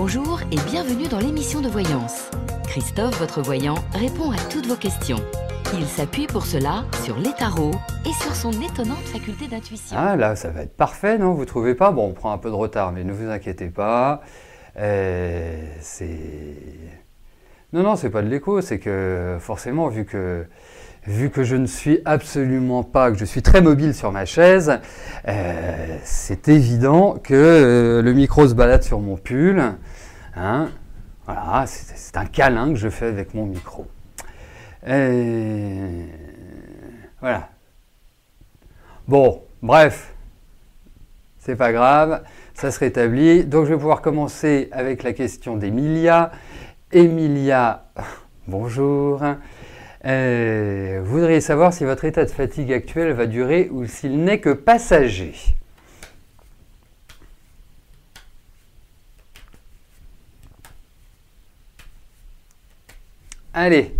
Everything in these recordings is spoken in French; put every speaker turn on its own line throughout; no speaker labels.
Bonjour et bienvenue dans l'émission de voyance. Christophe, votre voyant, répond à toutes vos questions. Il s'appuie pour cela sur les tarots et sur son étonnante faculté d'intuition.
Ah là, ça va être parfait, non? Vous trouvez pas? Bon, on prend un peu de retard, mais ne vous inquiétez pas. Non, c'est pas de l'écho, c'est que forcément, vu que je ne suis absolument pas, que je suis très mobile sur ma chaise, c'est évident que le micro se balade sur mon pull. Hein, voilà, c'est un câlin que je fais avec mon micro. Voilà. Bon, bref, c'est pas grave, ça se rétablit. Donc je vais pouvoir commencer avec la question d'Emilia. Emilia, bonjour. Vous voudriez savoir si votre état de fatigue actuel va durer ou s'il n'est que passager. Allez.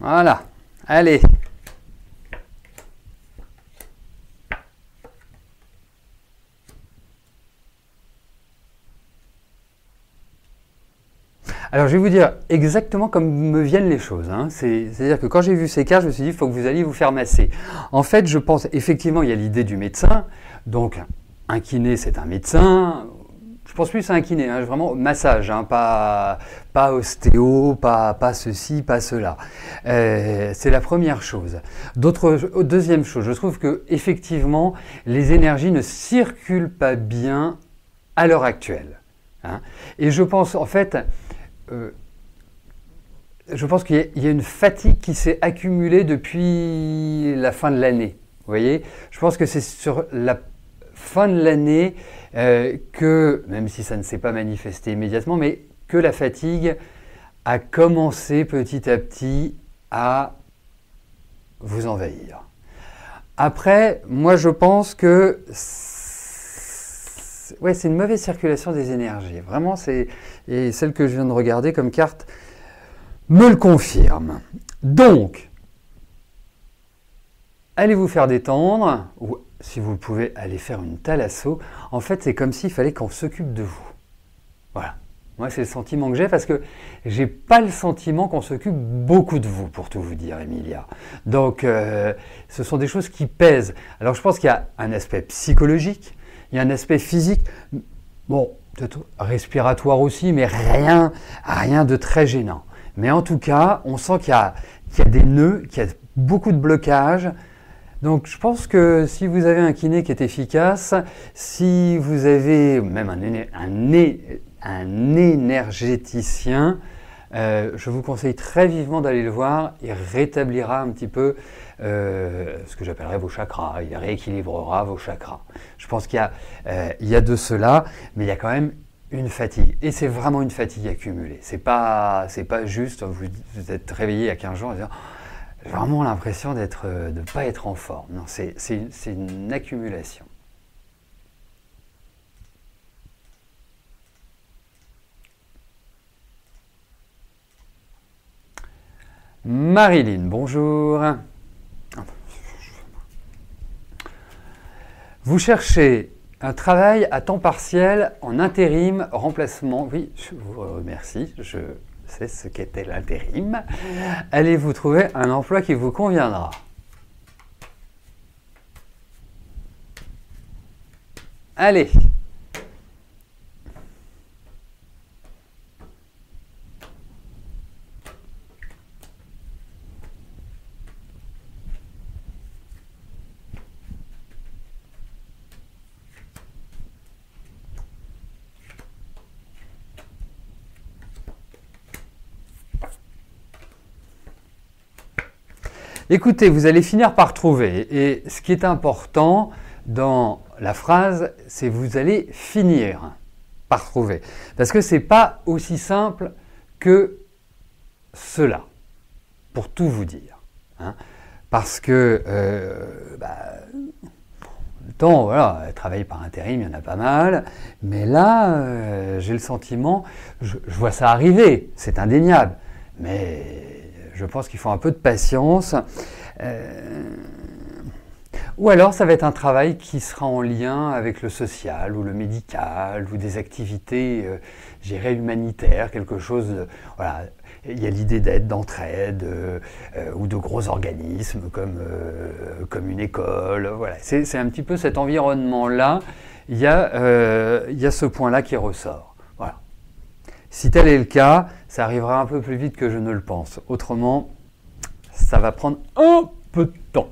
Voilà, allez. Alors je vais vous dire exactement comme me viennent les choses. Hein. C'est-à-dire que quand j'ai vu ces cartes, je me suis dit, il faut que vous alliez vous faire masser. En fait, je pense, effectivement, il y a l'idée du médecin. Donc, un kiné, c'est un médecin. Je pense plus à un kiné, hein, vraiment massage, hein, pas ostéo, pas ceci, pas cela. C'est la première chose. Deuxième chose, je trouve que effectivement, les énergies ne circulent pas bien à l'heure actuelle. Hein. Et je pense en fait, qu'il y a une fatigue qui s'est accumulée depuis la fin de l'année. Vous voyez, je pense que c'est sur la fin de l'année que, même si ça ne s'est pas manifesté immédiatement, mais que la fatigue a commencé petit à petit à vous envahir. Après, moi je pense que c'est une mauvaise circulation des énergies. Vraiment, et celle que je viens de regarder comme carte me le confirme. Donc, allez vous faire détendre, ou si vous le pouvez, aller faire une thalasso. En fait, c'est comme s'il fallait qu'on s'occupe de vous. Voilà. Moi, c'est le sentiment que j'ai parce que j'ai pas le sentiment qu'on s'occupe beaucoup de vous, pour tout vous dire, Emilia. Donc, ce sont des choses qui pèsent. Alors, je pense qu'il y a un aspect psychologique, il y a un aspect physique, bon, peut-être respiratoire aussi, mais rien de très gênant. Mais en tout cas, on sent qu'il y a des nœuds, qu'il y a beaucoup de blocages. Donc je pense que si vous avez un kiné qui est efficace, si vous avez même un énergéticien, je vous conseille très vivement d'aller le voir. Il rétablira un petit peu ce que j'appellerais vos chakras. Il rééquilibrera vos chakras. Je pense qu'il y a de cela, mais il y a quand même une fatigue. Et c'est vraiment une fatigue accumulée. C'est pas juste, vous êtes réveillé il y a 15 jours et dire j'ai vraiment l'impression de ne pas être en forme. Non, c'est une accumulation. Marilyn, bonjour. Vous cherchez un travail à temps partiel en intérim, remplacement. Oui, je vous remercie. Je sais ce qu'était l'intérim. Allez-vous trouver un emploi qui vous conviendra? Allez. Écoutez, vous allez finir par trouver. Et ce qui est important dans la phrase, c'est vous allez finir par trouver. Parce que ce n'est pas aussi simple que cela, pour tout vous dire. Hein. Parce que temps, voilà, travailler par intérim, il y en a pas mal. Mais là, j'ai le sentiment, je vois ça arriver, c'est indéniable. Mais je pense qu'il faut un peu de patience. Ou alors, ça va être un travail qui sera en lien avec le social ou le médical ou des activités, je dirais, humanitaires, quelque chose. Voilà, il y a l'idée d'aide, d'entraide ou de gros organismes comme une école. Voilà, c'est un petit peu cet environnement-là. Il y a ce point-là qui ressort. Voilà. Si tel est le cas, ça arrivera un peu plus vite que je ne le pense. Autrement, ça va prendre un peu de temps.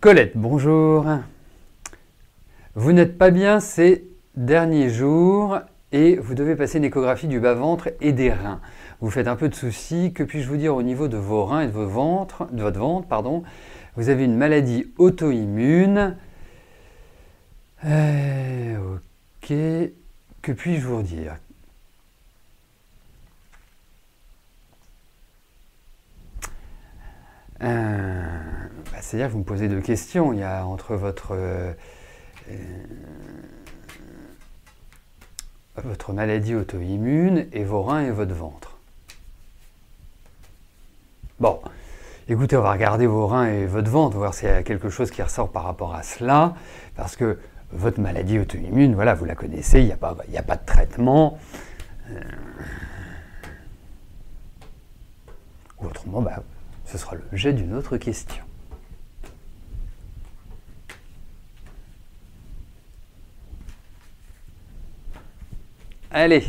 Colette, bonjour. Vous n'êtes pas bien ces derniers jours et vous devez passer une échographie du bas-ventre et des reins. Vous faites un peu de soucis. Que puis-je vous dire au niveau de vos reins et de votre ventre, pardon. Vous avez une maladie auto-immune. Ok. Que puis-je vous dire? C'est-à-dire que vous me posez deux questions. Il y a entre votre maladie auto-immune et vos reins et votre ventre. Bon, écoutez, on va regarder vos reins et votre ventre, voir s'il y a quelque chose qui ressort par rapport à cela, parce que votre maladie auto-immune, voilà, vous la connaissez, il n'y a pas de traitement. Ou autrement, ce sera l'objet d'une autre question. Allez,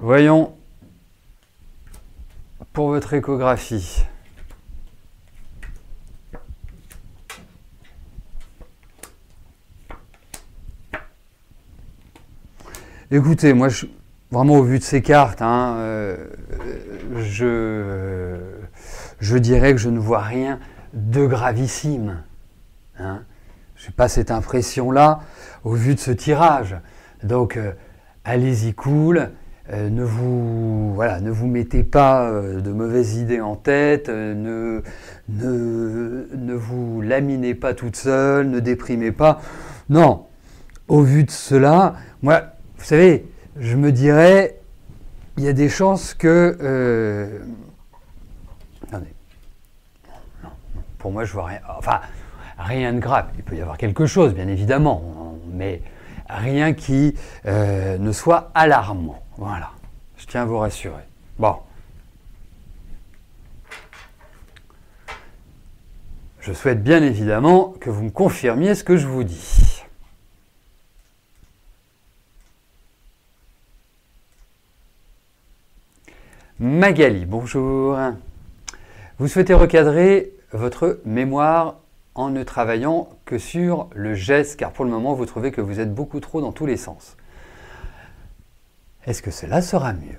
voyons pour votre échographie. Écoutez, moi, vraiment au vu de ces cartes, je dirais que je ne vois rien de gravissime. Je n'ai pas cette impression-là au vu de ce tirage. Donc, allez-y cool, ne vous mettez pas de mauvaises idées en tête, ne vous laminez pas toute seule, ne déprimez pas. Non, au vu de cela, moi, vous savez, je me dirais, il y a des chances que... Attendez. Non, pour moi, je vois rien. Enfin, rien de grave. Il peut y avoir quelque chose, bien évidemment, mais rien qui ne soit alarmant. Voilà. Je tiens à vous rassurer. Bon. Je souhaite bien évidemment que vous me confirmiez ce que je vous dis. Magali, bonjour. Vous souhaitez recadrer votre mémoire en ne travaillant que sur le geste, car pour le moment, vous trouvez que vous êtes beaucoup trop dans tous les sens. Est-ce que cela sera mieux?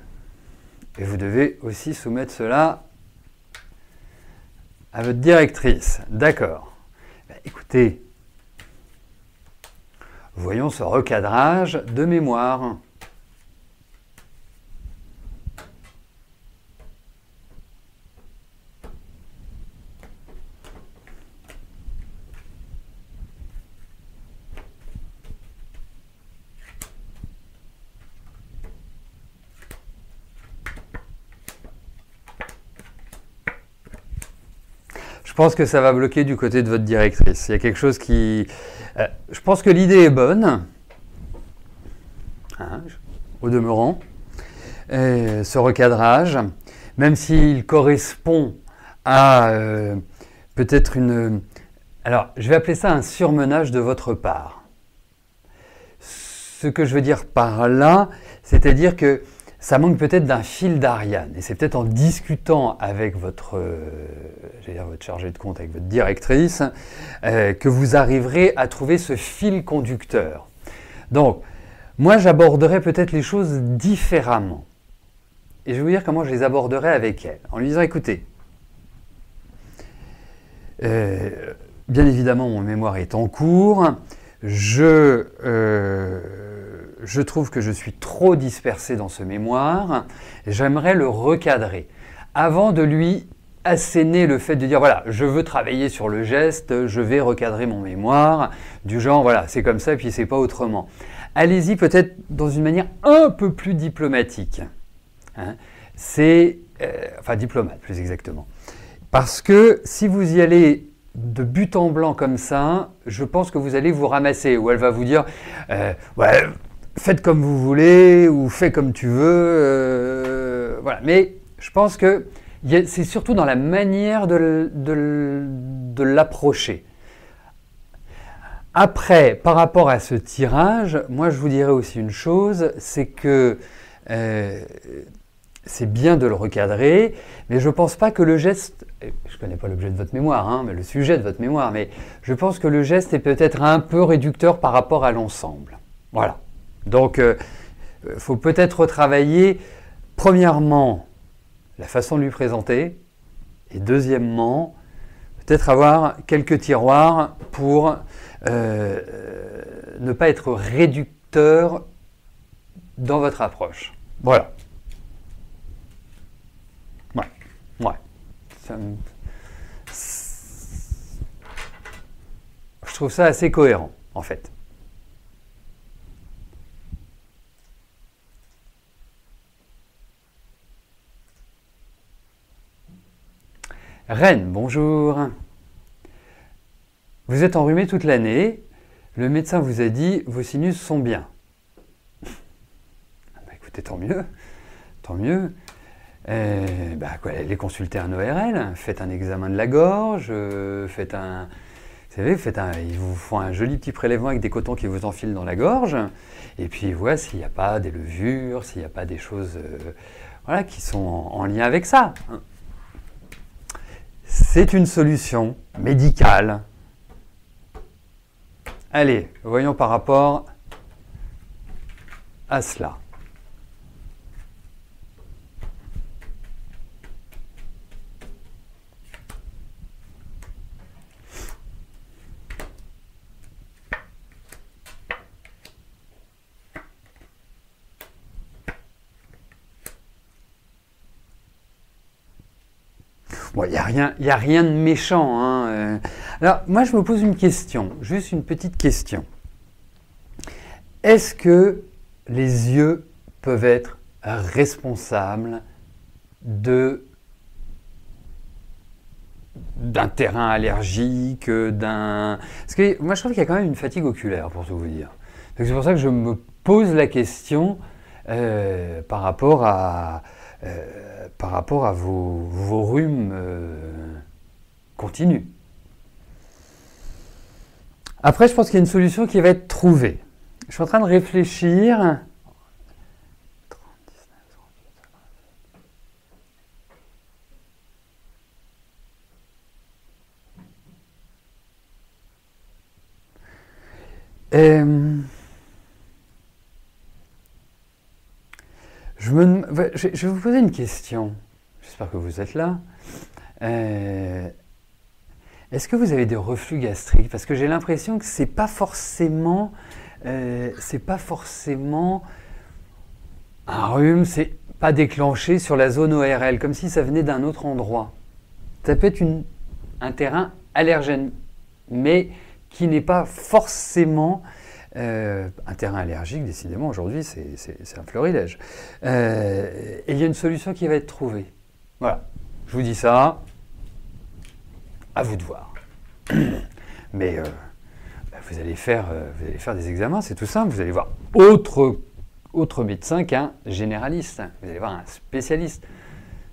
Et vous devez aussi soumettre cela à votre directrice. D'accord. Écoutez, voyons ce recadrage de mémoire. Je pense que ça va bloquer du côté de votre directrice. Il y a quelque chose qui... je pense que l'idée est bonne, au demeurant, ce recadrage, même s'il correspond à peut-être une... Alors, je vais appeler ça un surmenage de votre part. Ce que je veux dire par là, c'est-à-dire que ça manque peut-être d'un fil d'Ariane. Et c'est peut-être en discutant avec votre chargé de compte, avec votre directrice, que vous arriverez à trouver ce fil conducteur. Donc, moi, j'aborderai peut-être les choses différemment. Et je vais vous dire comment je les aborderai avec elle. En lui disant, écoutez, Bien évidemment, mon mémoire est en cours. Je trouve que je suis trop dispersé dans ce mémoire. J'aimerais le recadrer. Avant de lui asséner le fait de dire, voilà, je veux travailler sur le geste, je vais recadrer mon mémoire, du genre, voilà, c'est comme ça et puis c'est pas autrement. Allez-y peut-être dans une manière un peu plus diplomatique. Hein, enfin, diplomate plus exactement. Parce que si vous y allez de but en blanc comme ça, je pense que vous allez vous ramasser, ou elle va vous dire ouais, faites comme vous voulez, ou fais comme tu veux, voilà. Mais je pense que c'est surtout dans la manière de l'approcher. Après, par rapport à ce tirage, moi je vous dirais aussi une chose, c'est que c'est bien de le recadrer, mais je ne pense pas que le geste, je ne connais pas l'objet de votre mémoire, hein, mais le sujet de votre mémoire, mais je pense que le geste est peut-être un peu réducteur par rapport à l'ensemble. Voilà. Donc, il faut peut-être retravailler, premièrement, la façon de lui présenter, et deuxièmement, peut-être avoir quelques tiroirs pour ne pas être réducteur dans votre approche. Voilà. Ouais. Je trouve ça assez cohérent, en fait. Reine, bonjour. Vous êtes enrhumé toute l'année. Le médecin vous a dit vos sinus sont bien. Bah, écoutez, tant mieux. Tant mieux. Allez consulter un ORL, faites un examen de la gorge, ils vous font un joli petit prélèvement avec des cotons qui vous enfilent dans la gorge, et puis voilà s'il n'y a pas des levures, s'il n'y a pas des choses voilà, qui sont en lien avec ça. C'est une solution médicale. Allez, voyons par rapport à cela. Bon, il n'y a rien de méchant. Hein. Alors, moi, je me pose une question, juste une petite question. Est-ce que les yeux peuvent être responsables d'un terrain allergique, Parce que moi, je trouve qu'il y a quand même une fatigue oculaire, pour tout vous dire. Donc, c'est pour ça que je me pose la question par rapport à vos rhumes continus. Après, je pense qu'il y a une solution qui va être trouvée. Je suis en train de réfléchir. Je vais vous poser une question. J'espère que vous êtes là. Est-ce que vous avez des reflux gastriques? Parce que j'ai l'impression que c'est pas forcément un rhume, c'est pas déclenché sur la zone ORL, comme si ça venait d'un autre endroit. Ça peut être un terrain allergène, mais qui n'est pas forcément un terrain allergique. Décidément, aujourd'hui, c'est un florilège. Et il y a une solution qui va être trouvée. Voilà, je vous dis ça, à vous de voir. Mais vous allez faire des examens, c'est tout simple. Vous allez voir autre médecin qu'un généraliste. Vous allez voir un spécialiste,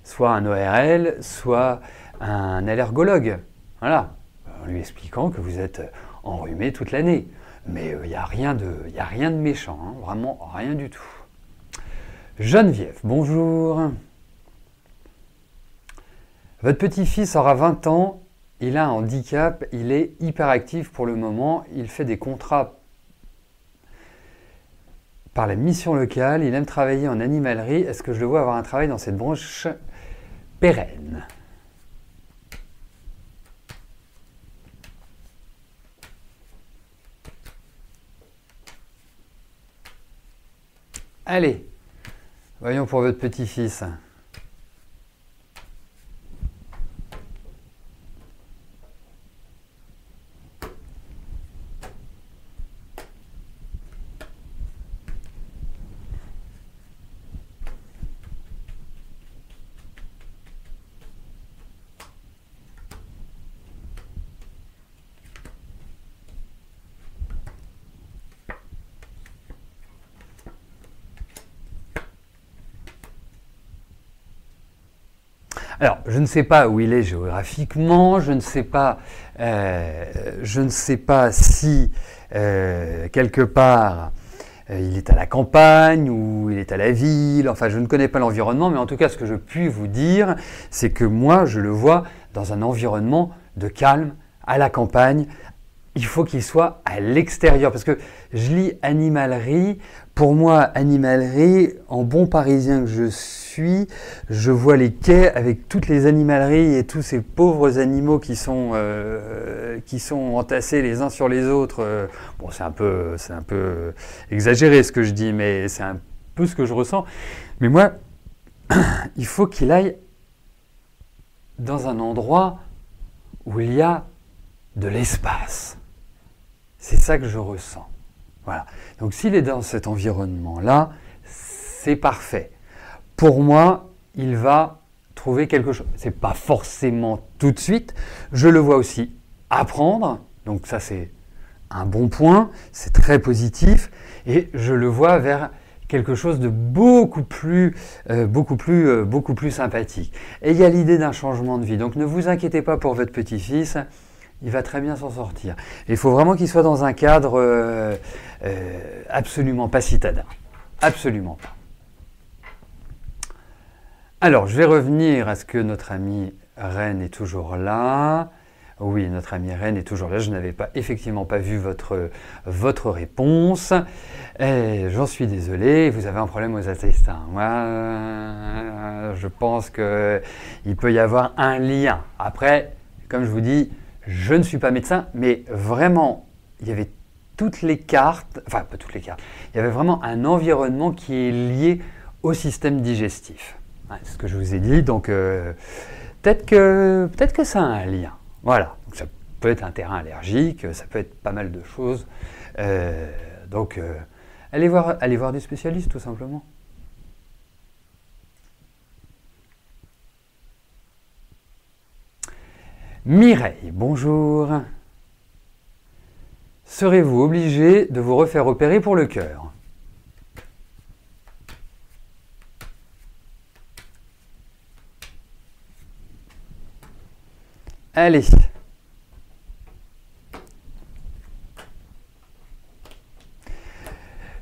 soit un ORL, soit un allergologue. Voilà, en lui expliquant que vous êtes enrhumé toute l'année. Mais il n'y a rien de méchant, hein, vraiment rien du tout. Geneviève, bonjour. Votre petit-fils aura 20 ans, il a un handicap, il est hyperactif pour le moment, il fait des contrats par la mission locale, il aime travailler en animalerie. Est-ce que je le vois avoir un travail dans cette branche pérenne? Allez, voyons pour votre petit-fils. Alors, je ne sais pas où il est géographiquement, je ne sais pas si quelque part il est à la campagne ou il est à la ville, enfin je ne connais pas l'environnement, mais en tout cas ce que je puis vous dire, c'est que moi je le vois dans un environnement de calme, à la campagne. Il faut qu'il soit à l'extérieur, parce que je lis animalerie. Pour moi, animalerie, en bon parisien que je suis, je vois les quais avec toutes les animaleries et tous ces pauvres animaux qui sont entassés les uns sur les autres. Bon, c'est un peu exagéré ce que je dis, mais c'est un peu ce que je ressens. Mais moi, il faut qu'il aille dans un endroit où il y a de l'espace. C'est ça que je ressens. Voilà. Donc s'il est dans cet environnement-là, c'est parfait. Pour moi, il va trouver quelque chose. Ce n'est pas forcément tout de suite. Je le vois aussi apprendre. Donc ça, c'est un bon point. C'est très positif. Et je le vois vers quelque chose de beaucoup plus sympathique. Et il y a l'idée d'un changement de vie. Donc ne vous inquiétez pas pour votre petit-fils. Il va très bien s'en sortir. Et il faut vraiment qu'il soit dans un cadre absolument pas citadin. Absolument pas. Alors, je vais revenir à ce que notre ami Reine est toujours là. Oui, notre ami Reine est toujours là. Je n'avais effectivement pas vu votre réponse. J'en suis désolé. Vous avez un problème aux intestins. Moi, je pense qu'il peut y avoir un lien. Après, comme je vous dis, je ne suis pas médecin, mais vraiment, il y avait toutes les cartes, enfin pas toutes les cartes, il y avait vraiment un environnement qui est lié au système digestif. C'est ce que je vous ai dit, donc peut-être que ça a un lien. Voilà, donc ça peut être un terrain allergique, ça peut être pas mal de choses. Donc allez voir des spécialistes tout simplement. Mireille, bonjour. Serez-vous obligé de vous refaire opérer pour le cœur? Allez.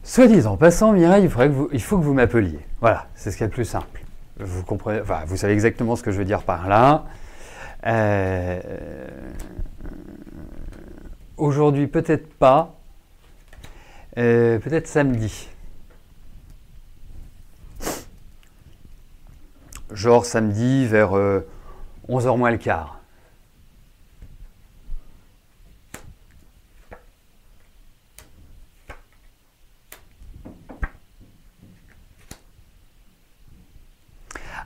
Soit dit en passant, Mireille, il faut que vous m'appeliez. Voilà, c'est ce qui est le plus simple. Vous comprenez, enfin, vous savez exactement ce que je veux dire par là. Aujourd'hui, peut-être pas. Peut-être samedi. Genre samedi vers 11h moins le quart.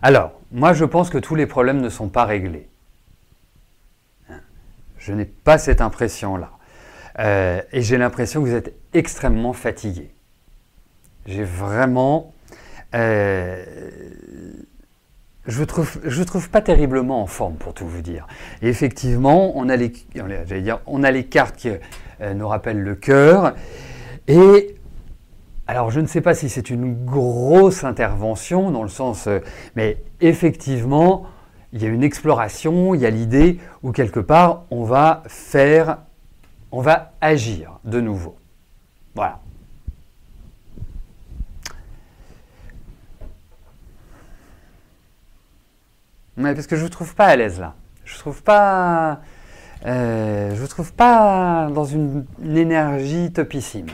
Alors, moi je pense que tous les problèmes ne sont pas réglés. Je n'ai pas cette impression-là. Et j'ai l'impression que vous êtes extrêmement fatigué. J'ai vraiment... je vous trouve pas terriblement en forme, pour tout vous dire. Et effectivement, on a les cartes qui nous rappellent le cœur. Et alors, je ne sais pas si c'est une grosse intervention, dans le sens... mais effectivement, il y a une exploration, il y a l'idée où quelque part, on va agir de nouveau. Voilà. Ouais, parce que je ne vous trouve pas à l'aise là. Je ne vous trouve pas dans une énergie topissime.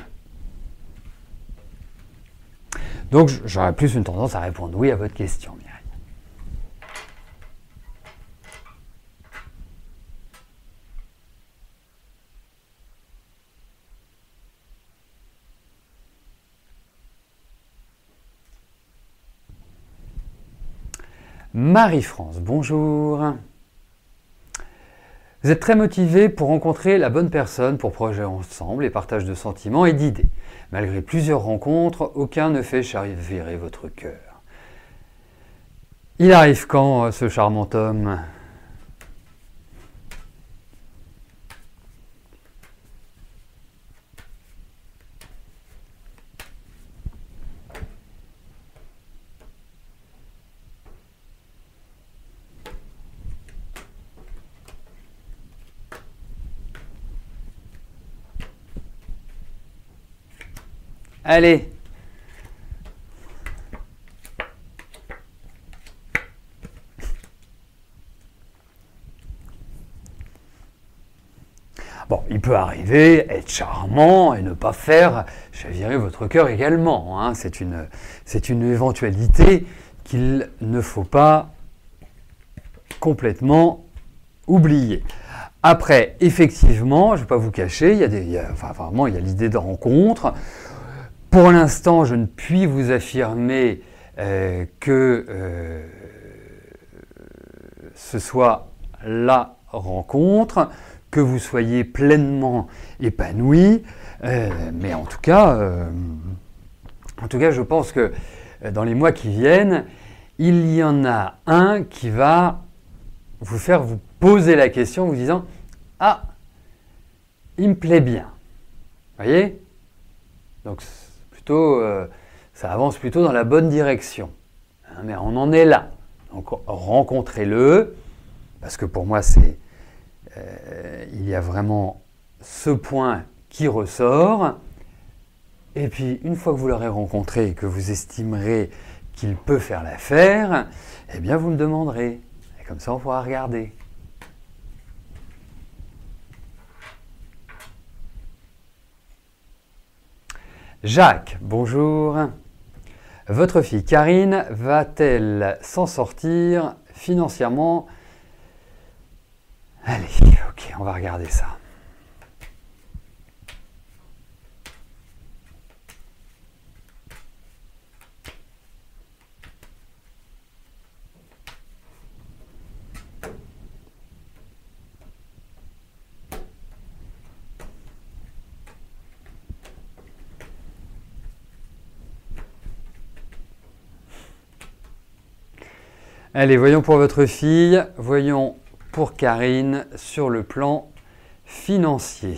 Donc j'aurais plus une tendance à répondre oui à votre question, Mireille. Marie-France, bonjour. Vous êtes très motivé pour rencontrer la bonne personne pour projet ensemble et partage de sentiments et d'idées. Malgré plusieurs rencontres, aucun ne fait chavirer votre cœur. Il arrive quand, ce charmant homme ? Allez. Bon, il peut arriver, être charmant et ne pas faire chavirer votre cœur également. Hein. C'est une éventualité qu'il ne faut pas complètement oublier. Après, effectivement, je ne vais pas vous cacher, il y a l'idée de rencontre. Pour l'instant, je ne puis vous affirmer que ce soit la rencontre, que vous soyez pleinement épanoui, mais en tout cas, je pense que dans les mois qui viennent, il y en a un qui va vous faire vous poser la question en vous disant « Ah, il me plaît bien ». Vous voyez ? Donc, ça avance plutôt dans la bonne direction. Hein, mais on en est là. Donc, rencontrez-le, parce que pour moi, il y a vraiment ce point qui ressort. Et puis, une fois que vous l'aurez rencontré et que vous estimerez qu'il peut faire l'affaire, eh bien, vous me demanderez. Et comme ça, on pourra regarder. Jacques, bonjour. Votre fille Karine va-t-elle s'en sortir financièrement ? Allez, ok, on va regarder ça. Allez, voyons pour votre fille, voyons pour Karine sur le plan financier.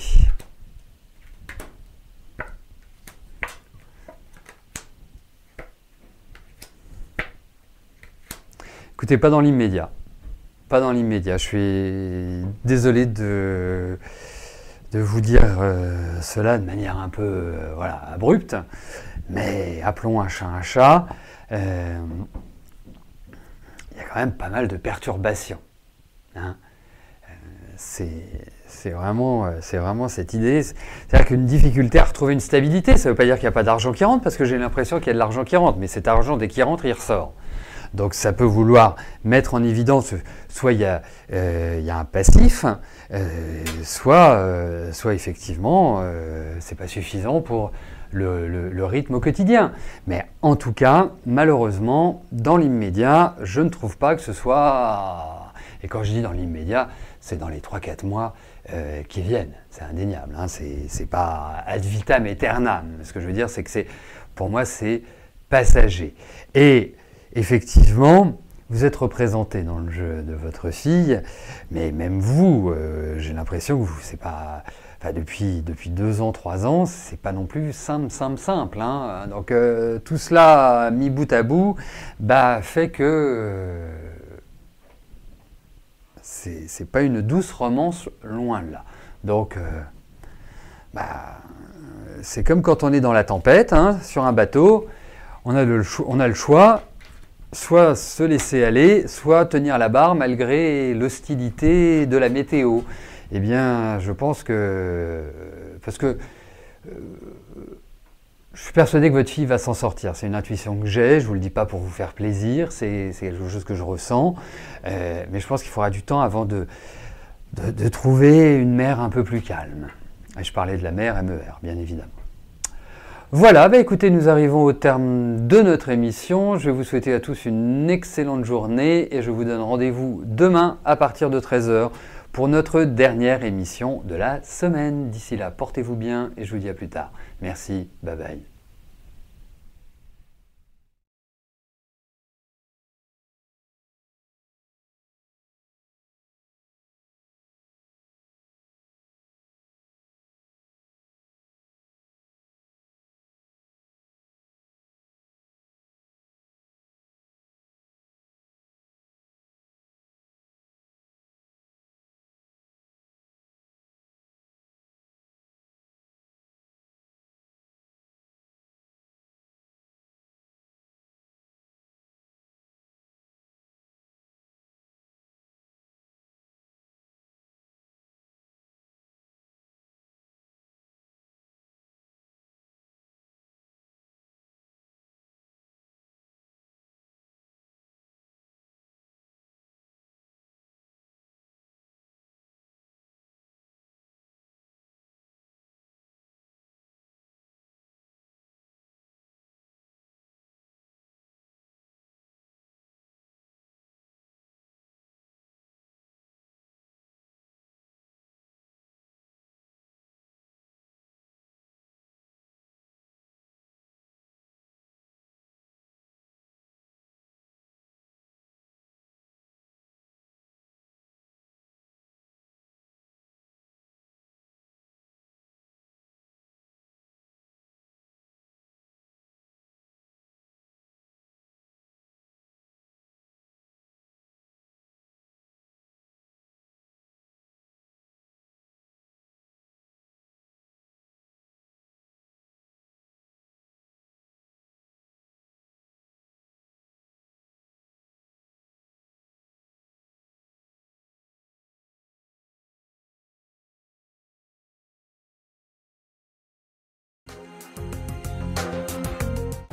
Écoutez, pas dans l'immédiat. Pas dans l'immédiat. Je suis désolé de vous dire cela de manière un peu abrupte, mais appelons un chat un chat. Il y a quand même pas mal de perturbations. Hein. C'est vraiment cette idée. C'est-à-dire qu'une difficulté à retrouver une stabilité, ça ne veut pas dire qu'il n'y a pas d'argent qui rentre, parce que j'ai l'impression qu'il y a de l'argent qui rentre, mais cet argent, dès qu'il rentre, il ressort. Donc ça peut vouloir mettre en évidence, soit il y a un passif, soit effectivement, c'est pas suffisant pour le rythme au quotidien. Mais en tout cas, malheureusement, dans l'immédiat, je ne trouve pas que ce soit... Et quand je dis dans l'immédiat, c'est dans les 3-4 mois qui viennent. C'est indéniable. Hein. C'est pas ad vitam aeternam. Ce que je veux dire, c'est que pour moi, c'est passager. Et effectivement, vous êtes représenté dans le jeu de votre fille, mais même vous, j'ai l'impression que c'est pas... Enfin, depuis 2 ans, 3 ans, c'est pas non plus simple. Hein. Donc tout cela mis bout à bout, fait que c'est pas une douce romance, loin de là. Donc c'est comme quand on est dans la tempête, hein, sur un bateau, on a le choix, soit se laisser aller, soit tenir la barre malgré l'hostilité de la météo. Eh bien, je pense que... Parce que je suis persuadé que votre fille va s'en sortir. C'est une intuition que j'ai, je ne vous le dis pas pour vous faire plaisir, c'est quelque chose que je ressens. Mais je pense qu'il faudra du temps avant de trouver une mer un peu plus calme. Et je parlais de la mer MER, bien évidemment. Voilà, écoutez, nous arrivons au terme de notre émission. Je vais vous souhaiter à tous une excellente journée et je vous donne rendez-vous demain à partir de 13 h pour notre dernière émission de la semaine. D'ici là, portez-vous bien et je vous dis à plus tard. Merci, bye bye.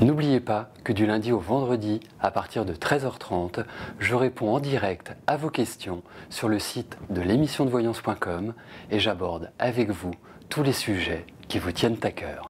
N'oubliez pas que du lundi au vendredi, à partir de 13h30, je réponds en direct à vos questions sur le site de l'émissiondevoyance.com et j'aborde avec vous tous les sujets qui vous tiennent à cœur.